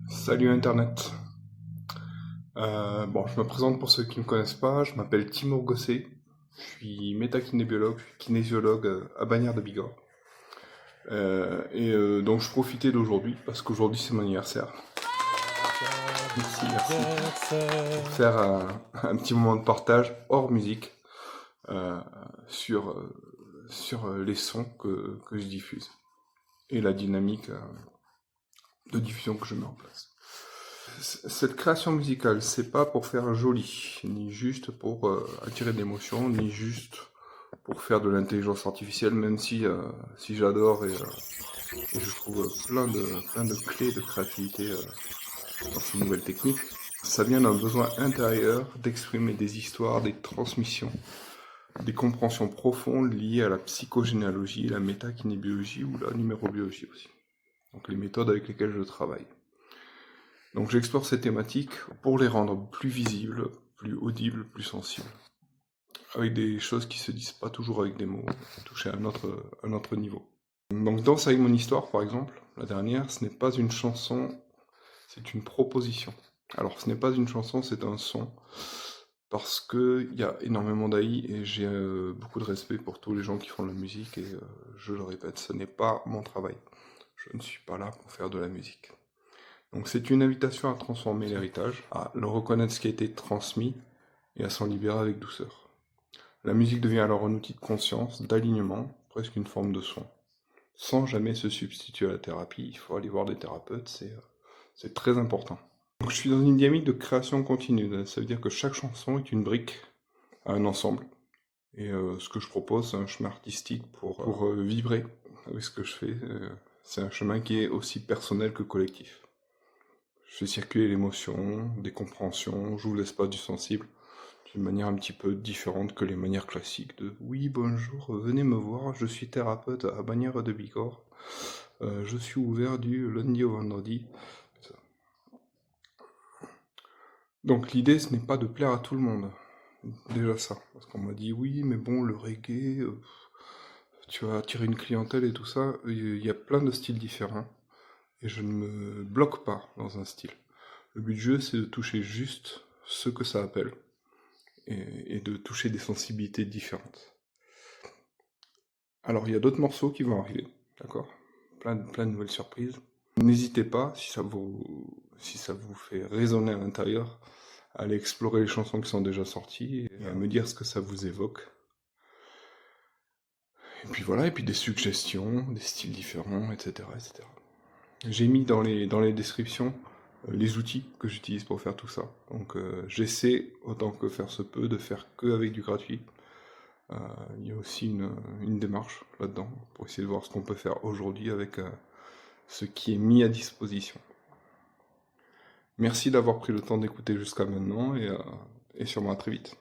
Salut Internet. Bon, je me présente pour ceux qui ne me connaissent pas. Je m'appelle Timur Gosset. Je suis métakinébiologue, je suis kinésiologue à Bagnères de Bigorre. Donc je profitais d'aujourd'hui parce qu'aujourd'hui c'est mon anniversaire. Merci. Pour faire un petit moment de partage hors musique euh, sur, sur les sons que je diffuse et la dynamique de diffusion que je mets en place. Cette création musicale, c'est pas pour faire joli, ni juste pour attirer de l'émotion, ni juste pour faire de l'intelligence artificielle, même si j'adore et je trouve plein de clés de créativité dans ces nouvelles techniques. Ça vient d'un besoin intérieur d'exprimer des histoires, des transmissions, des compréhensions profondes liées à la psychogénéalogie, la métakinébiologie ou la numérobiologie aussi. Donc les méthodes avec lesquelles je travaille. Donc j'explore ces thématiques pour les rendre plus visibles, plus audibles, plus sensibles. Avec des choses qui se disent pas toujours avec des mots, toucher à un autre niveau. Donc Danse avec mon histoire, par exemple, la dernière, ce n'est pas une chanson, c'est une proposition. Alors ce n'est pas une chanson, c'est un son, parce qu'il y a énormément d'AI et j'ai beaucoup de respect pour tous les gens qui font de la musique et je le répète, ce n'est pas mon travail. Je ne suis pas là pour faire de la musique. Donc c'est une invitation à transformer l'héritage, à le reconnaître ce qui a été transmis et à s'en libérer avec douceur. La musique devient alors un outil de conscience, d'alignement, presque une forme de soin. Sans jamais se substituer à la thérapie, il faut aller voir des thérapeutes, c'est très important. Donc je suis dans une dynamique de création continue, ça veut dire que chaque chanson est une brique à un ensemble. Et ce que je propose, c'est un chemin artistique pour vibrer avec ce que je fais. C'est un chemin qui est aussi personnel que collectif. Je fais circuler l'émotion, des compréhensions, j'ouvre l'espace du sensible, d'une manière un petit peu différente que les manières classiques de «Oui, bonjour, venez me voir, je suis thérapeute à Bagnères de Bigorre, je suis ouvert du lundi au vendredi». Donc l'idée, ce n'est pas de plaire à tout le monde, déjà ça, parce qu'on m'a dit «Oui, mais bon, le reggae, tu vas attirer une clientèle et tout ça». Il y a plein de styles différents, et je ne me bloque pas dans un style. Le but du jeu, c'est de toucher juste ce que ça appelle, et de toucher des sensibilités différentes. Alors, il y a d'autres morceaux qui vont arriver, d'accord? Plein de nouvelles surprises. N'hésitez pas, si ça vous fait résonner à l'intérieur, à aller explorer les chansons qui sont déjà sorties et à me dire ce que ça vous évoque. Et puis voilà, et puis des suggestions, des styles différents, etc., etc. J'ai mis dans les descriptions les outils que j'utilise pour faire tout ça. Donc j'essaie, autant que faire se peut, de faire que avec du gratuit. Il y a aussi une démarche là-dedans, pour essayer de voir ce qu'on peut faire aujourd'hui avec ce qui est mis à disposition. Merci d'avoir pris le temps d'écouter jusqu'à maintenant, et sûrement à très vite.